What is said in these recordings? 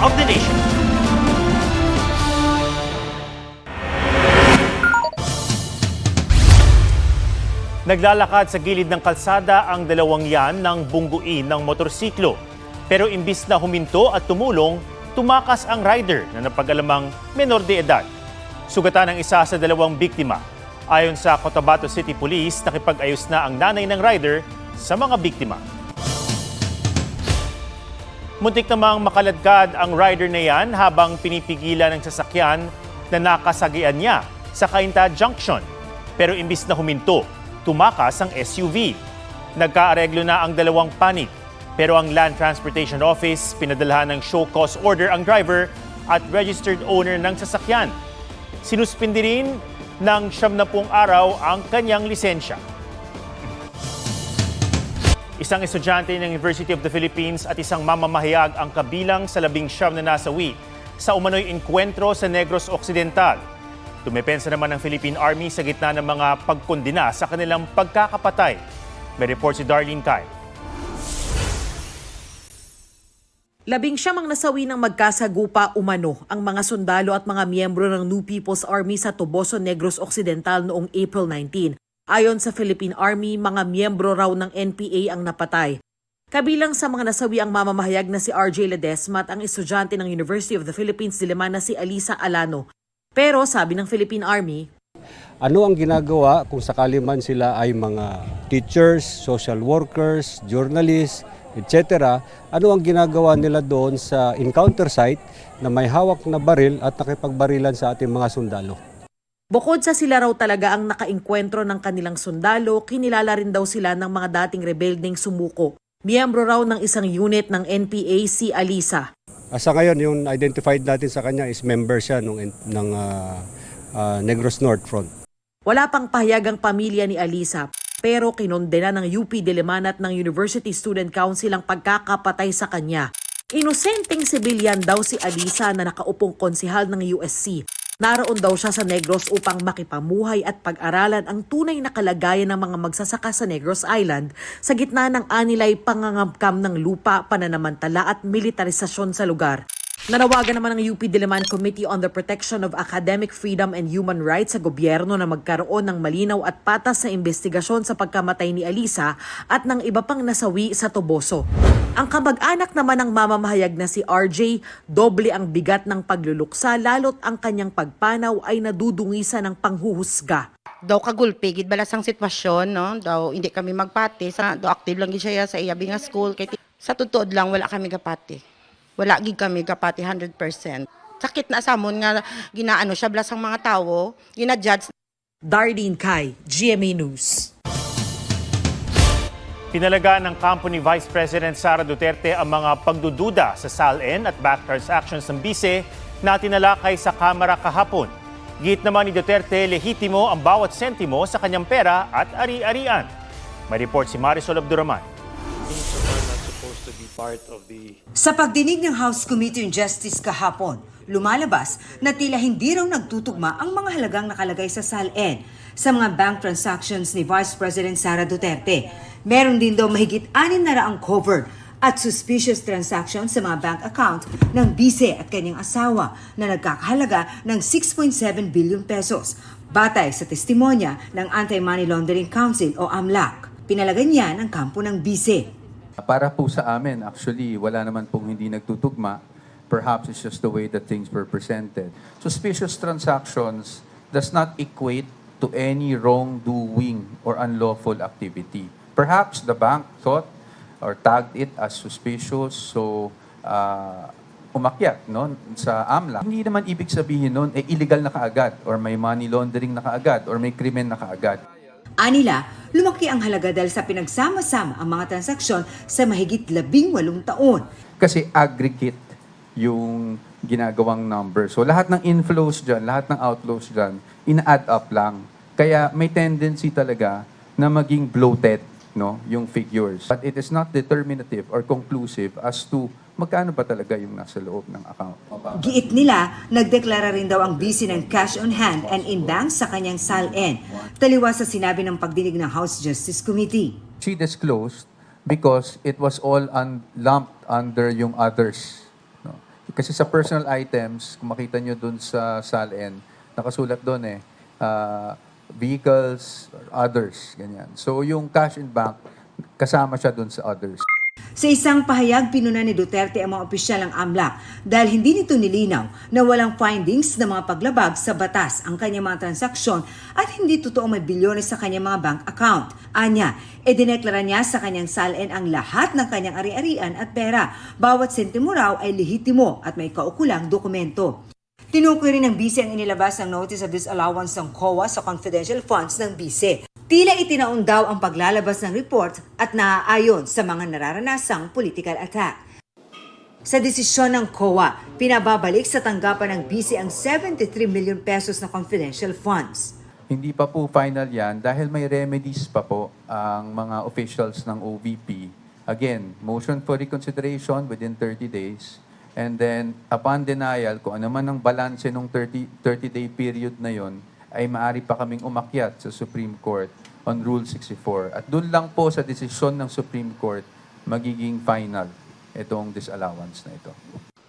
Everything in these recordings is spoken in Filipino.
of the nation. Naglalakad sa gilid ng kalsada ang dalawang yan ng bungguin ng motorsiklo. Pero imbis na huminto at tumulong, tumakas ang rider na napag-alamang menor de edad. Sugatan ang isa sa dalawang biktima. Ayon sa Cotabato City Police, nakipag-ayos na ang nanay ng rider sa mga biktima. Muntik namang makaladkad ang rider na yan habang pinipigilan ng sasakyan na nakasagian niya sa Cainta Junction. Pero imbis na huminto, tumakas ang SUV. Nagkaareglo na ang dalawang panig. Pero ang Land Transportation Office pinadalhan ng show cause order ang driver at registered owner ng sasakyan. Sinuspindi rin ng 70 araw ang kanyang lisensya. Isang estudyante ng University of the Philippines at isang mamamahayag ang kabilang sa 19 na nasawi sa umano'y enkwentro sa Negros Occidental. Tumepensa naman ng Philippine Army sa gitna ng mga pagkondena sa kanilang pagkakapatay. May report si Darlene Kai. 19 ang nasawi ng magkasagupa umano ang mga sundalo at mga miyembro ng New People's Army sa Toboso, Negros Occidental noong April 19. Ayon sa Philippine Army, mga miyembro raw ng NPA ang napatay. Kabilang sa mga nasawi ang mamamahayag na si RJ Ledesma at ang estudyante ng University of the Philippines Diliman na si Alisa Alano. Pero sabi ng Philippine Army, ano ang ginagawa kung sakali man sila ay mga teachers, social workers, journalists, etc. Ano ang ginagawa nila doon sa encounter site na may hawak na baril at nakipagbarilan sa ating mga sundalo? bukod sa sila raw talaga ang nakaengkwentro ng kanilang sundalo, kinilala rin daw sila ng mga dating rebeldeng sumuko. Miyembro raw ng isang unit ng NPA si Alisa. Sa ngayon, yung identified natin sa kanya is member siya ng Negros North Front. Wala pang pahayag ang pamilya ni Alisa, pero kinondena ng UP Diliman at ng University Student Council ang pagkakapatay sa kanya. Inosenteng sibilyan daw si Alisa na nakaupong konsehal ng USC. Naroon daw siya sa Negros upang makipamuhay at pag-aralan ang tunay na kalagayan ng mga magsasaka sa Negros Island sa gitna ng anilay pangangamkam ng lupa, pananamantala at militarisasyon sa lugar. Nanawagan naman ng UP Diliman Committee on the Protection of Academic Freedom and Human Rights sa gobyerno na magkaroon ng malinaw at patas na investigasyon sa pagkamatay ni Alisa at ng iba pang nasawi sa Toboso. Ang kamag-anak naman ng mamamahayag na si RJ, doble ang bigat ng pagluluksa lalo't ang kanyang pagpanaw ay nadudungisan ng panghuhusga. Daw kagulpi, gid balas ang sitwasyon, no? Daw hindi kami magpati, daw active lang gid siya sa iyabi nga school. Kay sa tutuod lang wala kami gapati. Wala gid kami kapati 100%. Sakit na sa amon nga ginaano siya blas ang mga tawo, gina-judge. Darlene Kai, GMA News. Pinalagaan ng kampo ni Vice President Sara Duterte ang mga pagdududa sa SALN at back transactions ng BICE na tinalakay sa Kamara kahapon. Git naman ni Duterte, lehitimo ang bawat sentimo sa kanyang pera at ari-arian. May report si Marisol Abduraman. Sa pagdinig ng House Committee on Justice kahapon, lumalabas na tila hindi raw nagtutugma ang mga halagang nakalagay sa SALN sa mga bank transactions ni Vice President Sara Duterte. Meron din daw mahigit 6 na raang covered at suspicious transactions sa mga bank account ng BICE at kanyang asawa na nagkakahalaga ng 6.7 billion pesos. Batay sa testimonya ng Anti-Money Laundering Council o AMLAC, pinalagan niya ng kampo ng BICE. Para po sa amin, actually, wala naman pong hindi nagtutugma. Perhaps it's just the way that things were presented. Suspicious transactions does not equate to any wrongdoing or unlawful activity. Perhaps the bank thought or tagged it as suspicious, so umakyat no, sa AMLA. Hindi naman ibig sabihin nun, illegal na kaagad, or may money laundering na kaagad, or may krimen na kaagad. Anila, lumaki ang halaga dahil sa pinagsama-sama ang mga transaksyon sa mahigit 18 taon. Kasi aggregate yung ginagawang number. So lahat ng inflows dyan, lahat ng outflows dyan, ina-add up lang. Kaya may tendency talaga na maging bloated, no, yung figures. But it is not determinative or conclusive as to magkano ba talaga yung nasa loob ng account. Giit nila, nagdeklara rin daw ang BICE ng cash on hand and in bank sa kanyang SALN. Taliwas sa sinabi ng pagdinig ng House Justice Committee. She disclosed because it was all lumped under yung others. No? Kasi sa personal items, kung makita nyo dun sa SALN, nakasulat dun vehicles, or others, ganyan. So yung cash in bank, kasama siya dun sa others. Sa isang pahayag, pinuna ni Duterte ang mga opisyal ng AMLAC dahil hindi nito nilinaw na walang findings na mga paglabag sa batas ang kanyang mga transaksyon at hindi totoong may bilyones sa kanyang mga bank account. Anya, idineklara niya sa kanyang SALN ang lahat ng kanyang ari-arian at pera. Bawat sentimo raw ay lehitimo at may kaukulang dokumento. Tinukoy rin ng BICE ang inilabas ng Notice of Disallowance ng COA sa confidential funds ng BICE. Tila itinaon daw ang paglalabas ng report at naaayon sa mga nararanasang political attack. Sa desisyon ng COA, pinababalik sa tanggapan ng BICE ang 73 million pesos na confidential funds. Hindi pa po final yan dahil may remedies pa po ang mga officials ng OVP. Again, motion for reconsideration within 30 days. And then, upon denial, kung ano man ang balanse ng 30-day period na yon, ay maaari pa kaming umakyat sa Supreme Court on Rule 64. At doon lang po sa desisyon ng Supreme Court magiging final itong disallowance na ito.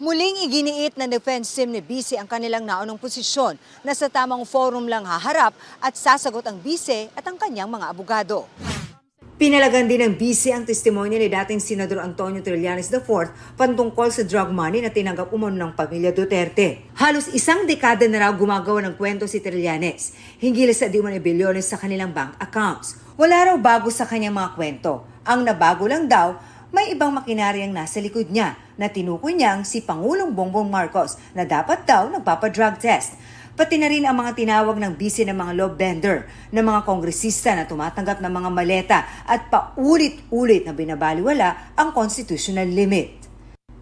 Muling iginiit na defense team ni BICE ang kanilang naunang posisyon na sa tamang forum lang haharap at sasagot ang BICE at ang kanyang mga abogado. Pinalagan din ng BICE ang testimonya ni dating Senador Antonio Trillanes IV patungkol sa drug money na tinanggap umano ng pamilya Duterte. Halos isang dekada na raw gumagawa ng kwento si Trillanes hinggil sa di umano bilyones sa kanilang bank accounts. Wala raw bago sa kanyang mga kwento. Ang nabago lang daw, may ibang makinaryang nasa likod niya na tinukoy niyang si Pangulong Bongbong Marcos na dapat daw nagpapadrug test. Pati na rin ang mga tinawag ng BICE ng mga law bender na mga kongresista na tumatanggap ng mga maleta at paulit-ulit na binabaliwala ang constitutional limit.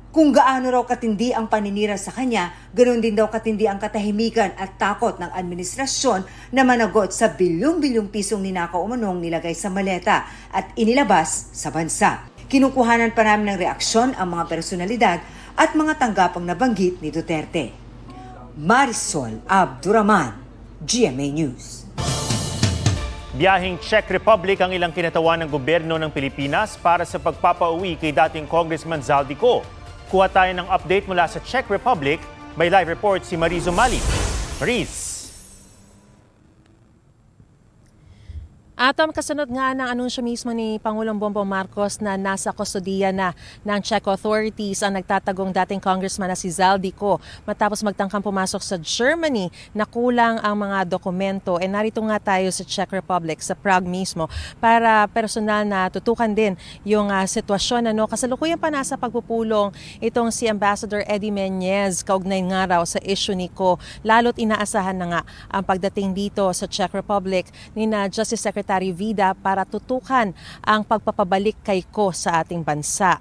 Kung gaano raw katindi ang paninira sa kanya, ganoon din daw katindi ang katahimikan at takot ng administrasyon na managot sa bilyong-bilyong pisong ninakaw umanong nilagay sa maleta at inilabas sa bansa. Kinukuhanan pa namin ng reaksyon ang mga personalidad at mga tanggapang nabanggit ni Duterte. Marisol Abduraman, GMA News. Biyaheng Czech Republic ang ilang kinatawan ng gobyerno ng Pilipinas para sa pagpapauwi kay dating Congressman Zaldico. Kuha tayo ng update mula sa Czech Republic. May live report si Marizo Mali. Mariz. Atom, kasunod nga ng anunsyo mismo ni Pangulong Bongbong Marcos na nasa kustodiya na ng Czech authorities ang nagtatagong dating congressman na si Zaldico matapos magtangkang pumasok sa Germany na kulang ang mga dokumento. Narito nga tayo sa Czech Republic, sa Prague mismo, para personal na tutukan din yung sitwasyon. Kasalukuyan pa nasa pagpupulong itong si Ambassador Eddie Meñez, kaugnay nga raw sa issue ni Ko. Lalo't inaasahan na nga ang pagdating dito sa Czech Republic ni na Justice Secretary Vida para tutukan ang pagpapabalik kay Ko sa ating bansa.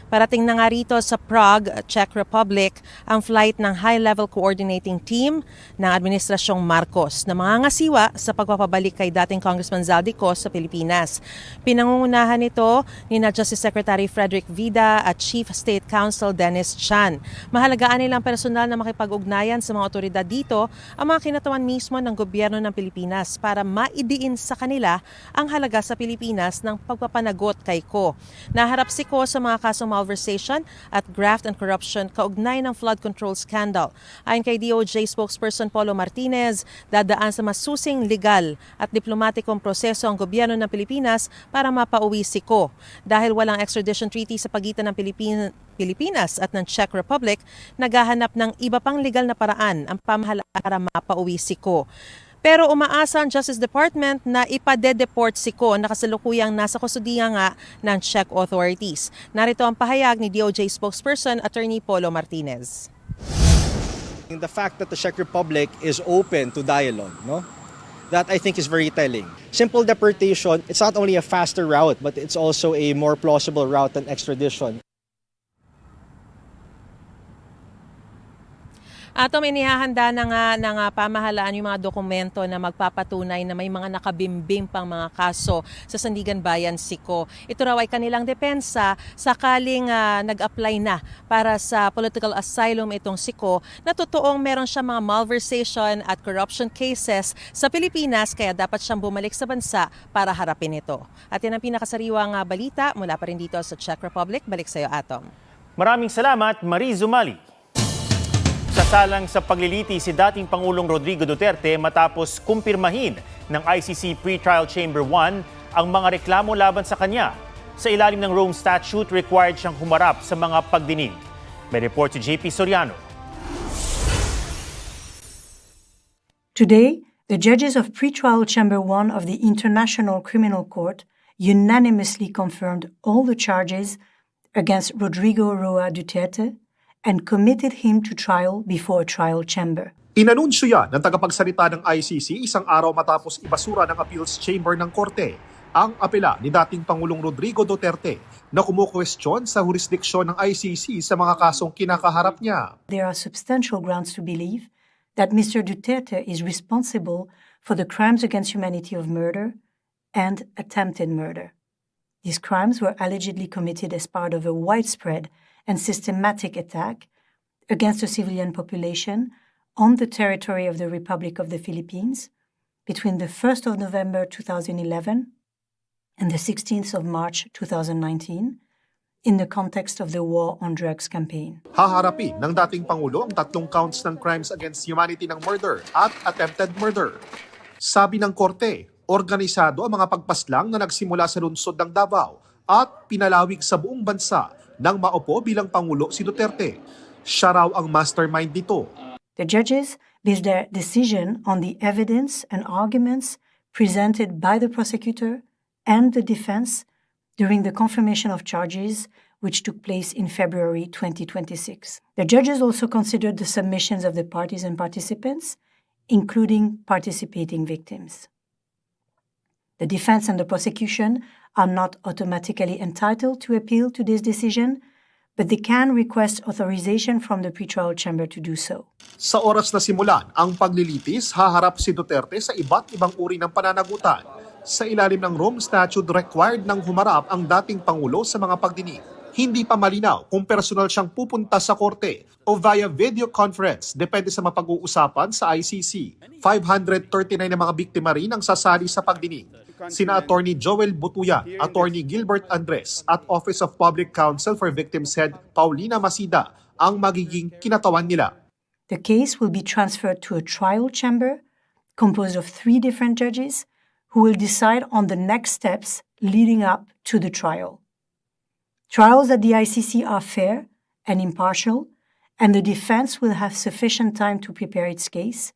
Parating na nga rito sa Prague, Czech Republic, ang flight ng High-Level Coordinating Team ng Administrasyong Marcos na mangangasiwa sa pagpapabalik kay dating Congressman Zaldico sa Pilipinas. Pinangungunahan ito ni na Justice Secretary Frederick Vida at Chief State Counsel Dennis Chan. Mahalagaan nilang personal na makipag-ugnayan sa mga otoridad dito ang mga kinatawan mismo ng gobyerno ng Pilipinas para maidiin sa kanila ang halaga sa Pilipinas ng pagpapanagot kay Ko. Naharap si Ko sa mga kasong malversation at graft and corruption kaugnay ng flood control scandal. Ayon kay DOJ spokesperson Polo Martinez, dadaan sa masusing legal at diplomatikong proseso ang gobyerno ng Pilipinas para mapauwi si Ko. Dahil walang extradition treaty sa pagitan ng Pilipinas at ng Czech Republic, naghahanap ng iba pang legal na paraan ang pamahalaan para mapauwi si Ko. Pero umaasa ang Justice Department na ipade-deport si Ko na kasalukuyang nasa kustodiya nga ng Czech authorities. Narito ang pahayag ni DOJ spokesperson Attorney Polo Martinez. The fact that the Czech Republic is open to dialogue, that I think is very telling. Simple deportation, it's not only a faster route, but it's also a more plausible route than extradition. Atom, inihahanda na nga ng pamahalaan yung mga dokumento na magpapatunay na may mga nakabimbing pang mga kaso sa Sandigan Bayan si Ko. Ito raw ay kanilang depensa sakaling nag-apply na para sa political asylum itong si Ko na totoong meron siya mga malversation at corruption cases sa Pilipinas kaya dapat siyang bumalik sa bansa para harapin ito. At yan ang pinakasariwang balita mula pa rin dito sa Czech Republic. Balik sa iyo, Atom. Maraming salamat, Marie Zumali. Sasalang sa pagliliti si dating Pangulong Rodrigo Duterte matapos kumpirmahin ng ICC Pre-Trial Chamber 1 ang mga reklamo laban sa kanya. Sa ilalim ng Rome Statute, required siyang humarap sa mga pagdinig. May report si JP Soriano. Today, the judges of Pre-Trial Chamber 1 of the International Criminal Court unanimously confirmed all the charges against Rodrigo Roa Duterte and committed him to trial before a trial chamber. Inanunsyo yan ng tagapagsalita ng ICC isang araw matapos ibasura ng appeals chamber ng korte ang apela ni dating Pangulong Rodrigo Duterte na kumukwestiyon sa jurisdiksyon ng ICC sa mga kasong kinakaharap niya. There are substantial grounds to believe that Mr. Duterte is responsible for the crimes against humanity of murder and attempted murder. These crimes were allegedly committed as part of a widespread and systematic attack against the civilian population on the territory of the Republic of the Philippines between the 1st of November 2011 and the 16th of March 2019 in the context of the war on drugs campaign. Haharapin ng dating Pangulo ang 3 counts ng crimes against humanity ng murder at attempted murder. Sabi ng korte, organisado ang mga pagpaslang na nagsimula sa lungsod ng Davao at pinalawig sa buong bansa nang maupo bilang Pangulo si Duterte. Siya raw ang mastermind nito. The judges based their decision on the evidence and arguments presented by the prosecutor and the defense during the confirmation of charges which took place in February 2026. The judges also considered the submissions of the parties and participants, including participating victims. The defense and the prosecution are not automatically entitled to appeal to this decision, but they can request authorization from the pretrial chamber to do so. Sa oras na simulan ang paglilitis, haharap si Duterte sa iba't ibang uri ng pananagutan. Sa ilalim ng Rome Statute, required ng humarap ang dating Pangulo sa mga pagdinig. Hindi pa malinaw kung personal siyang pupunta sa korte o via video conference, depende sa mapag-uusapan sa ICC. 539 na mga biktima rin ang sasali sa pagdinig. Sina Attorney Joel Butuyan, Attorney Gilbert Andres at Office of Public Counsel for Victims Head Paulina Masida ang magiging kinatawan nila. The case will be transferred to a trial chamber composed of 3 different judges who will decide on the next steps leading up to the trial. Trials at the ICC are fair and impartial, and the defense will have sufficient time to prepare its case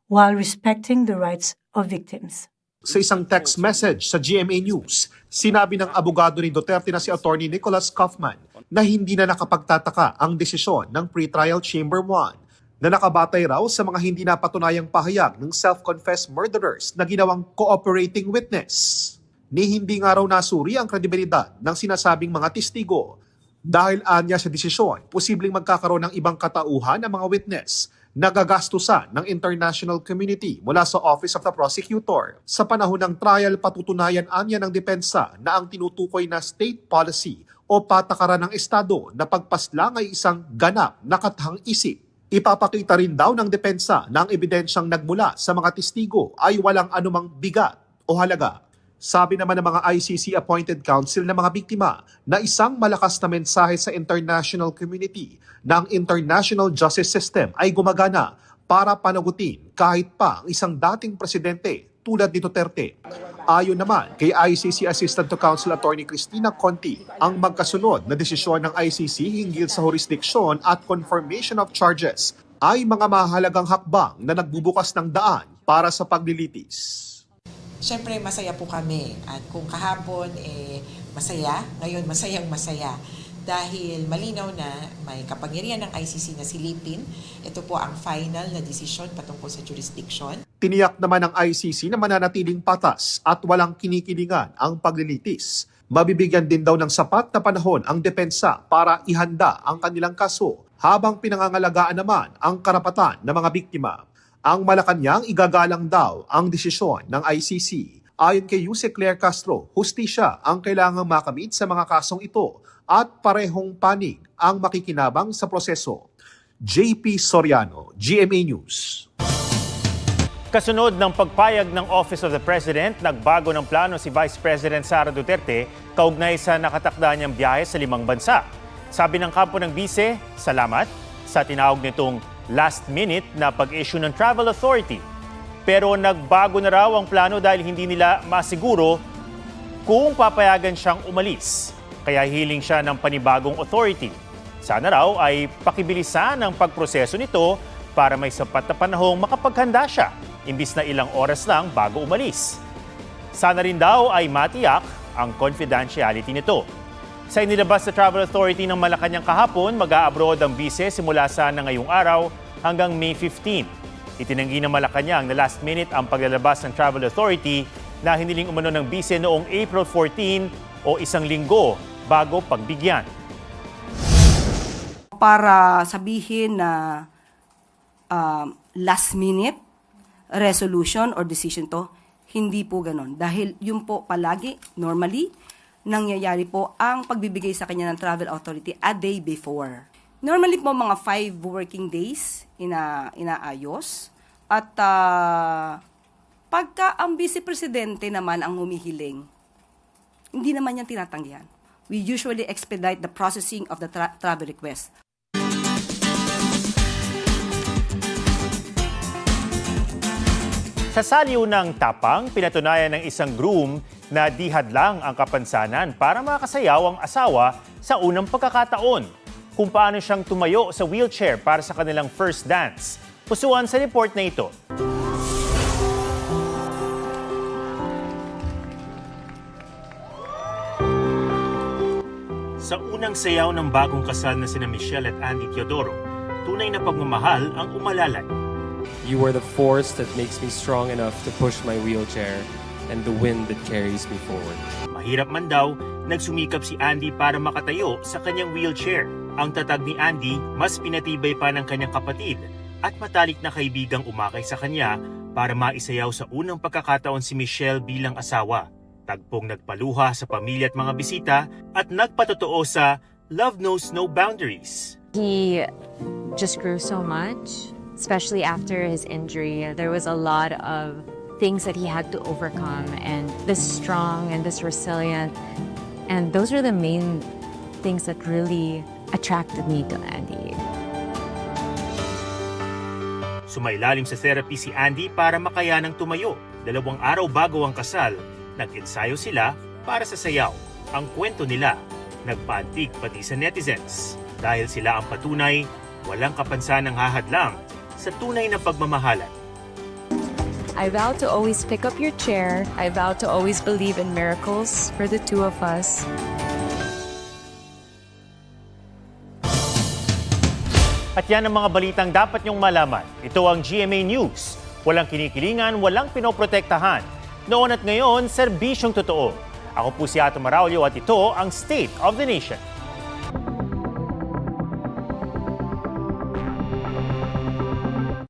while respecting the rights of victims. Sa isang text message sa GMA News, sinabi ng abogado ni Duterte na si Attorney Nicholas Kaufman na hindi na nakapagtataka ang desisyon ng Pre-Trial Chamber 1 na nakabatay raw sa mga hindi napatunayang pahayag ng self-confessed murderers na ginawang cooperating witness. Ni hindi nga raw nasuri ang kredibilidad ng sinasabing mga testigo. Dahil anya sa desisyon, posibleng magkakaroon ng ibang katauhan ng mga witness na gagastusan ng international community mula sa Office of the Prosecutor. Sa panahon ng trial, patutunayan anya ng depensa na ang tinutukoy na state policy o patakaran ng Estado na pagpaslang ay isang ganap na katahang isip. Ipapakita rin daw ng depensa na ang ebidensyang nagmula sa mga testigo ay walang anumang bigat o halaga. Sabi naman ng mga ICC-appointed counsel ng mga biktima na isang malakas na mensahe sa international community na ang international justice system ay gumagana para panagutin kahit pa ang isang dating presidente tulad ni Duterte. Ayon naman kay ICC Assistant to Counsel Attorney Cristina Conti, ang magkasunod na desisyon ng ICC hinggil sa jurisdiction at confirmation of charges ay mga mahalagang hakbang na nagbubukas ng daan para sa paglilitis. Siyempre, masaya po kami. At kung kahapon, masaya, ngayon masayang-masaya. Dahil malinaw na may kapangyarihan ng ICC na silipin. Ito po ang final na desisyon patungkol sa jurisdiction. Tiniyak naman ng ICC na mananatiling patas at walang kinikilingan ang paglilitis. Mabibigyan din daw ng sapat na panahon ang depensa para ihanda ang kanilang kaso habang pinangangalagaan naman ang karapatan ng mga biktima. Ang Malacanang igagalang daw ang desisyon ng ICC. Ayon kay Yuse Claire Castro, hustisya ang kailangang makamit sa mga kasong ito at parehong panig ang makikinabang sa proseso. JP Soriano, GMA News. Kasunod ng pagpayag ng Office of the President, nagbago ng plano si Vice President Sara Duterte kaugnay sa nakatakda niyang biyahe sa 5 bansa. Sabi ng kampo ng bise, salamat sa tinawag nitong last minute na pag-issue ng Travel Authority. Pero nagbago na raw ang plano dahil hindi nila masiguro kung papayagan siyang umalis. Kaya hiling siya ng panibagong authority. Sana raw ay pakibilisan ang pagproseso nito para may sapat na panahong makapaghanda siya, imbis na ilang oras lang bago umalis. Sana rin daw ay matiyak ang confidentiality nito. Sa inilabas sa Travel Authority ng Malacanang kahapon, mag-a-abroad ang bise simula sana ngayong araw hanggang May 15. Itinanggi ng Malacanang na last minute ang paglalabas ng Travel Authority na hiniling umano ng bise noong April 14 o isang linggo bago pagbigyan. Para sabihin na last minute resolution or decision to, hindi po ganon. Dahil yun po palagi, normally, nangyayari po ang pagbibigay sa kanya ng Travel Authority a day before. Normally po mga 5 working days inaayos. At pagka ang Vice Presidente naman ang humihiling, hindi naman yan tinatanggihan. We usually expedite the processing of the travel request. Sa saliw ng tapang, pinatunayan ng isang groom na di hadlang ang kapansanan para makasayaw ang asawa sa unang pagkakataon. Kung paano siyang tumayo sa wheelchair para sa kanilang first dance. Pusuan sa report na ito. Sa unang sayaw ng bagong kasal na sina Michelle at Andy Teodoro, tunay na pagmamahal ang umalalay. You are the force that makes me strong enough to push my wheelchair and the wind that carries me forward. Mahirap man daw, nagsumikap si Andy para makatayo sa kanyang wheelchair. Ang tatag ni Andy, mas pinatibay pa ng kanyang kapatid at matalik na kaibigang umakay sa kanya para maisayaw sa unang pagkakataon si Michelle bilang asawa. Tagpong nagpaluha sa pamilya at mga bisita at nagpatotoo sa Love Knows No Boundaries. He just grew so much, especially after his injury. There was a lot of things that he had to overcome, and this strong and this resilient. And those are the main things that really attracted me to Andy. Sumailalim sa therapy si Andy para makayanang tumayo. 2 araw bago ang kasal, nag-ensayo sila para sa sayaw. Ang kwento nila, nagpaantig pati sa netizens. Dahil sila ang patunay, walang kapansanang hahadlang sa tunay na pagmamahalan. I vow to always pick up your chair. I vow to always believe in miracles for the two of us. At yan ang mga balitang dapat niyong malaman. Ito ang GMA News. Walang kinikilingan, walang pinoprotektahan. Noon at ngayon, serbisyong totoo. Ako po si Ato Maraulio at ito ang State of the Nation.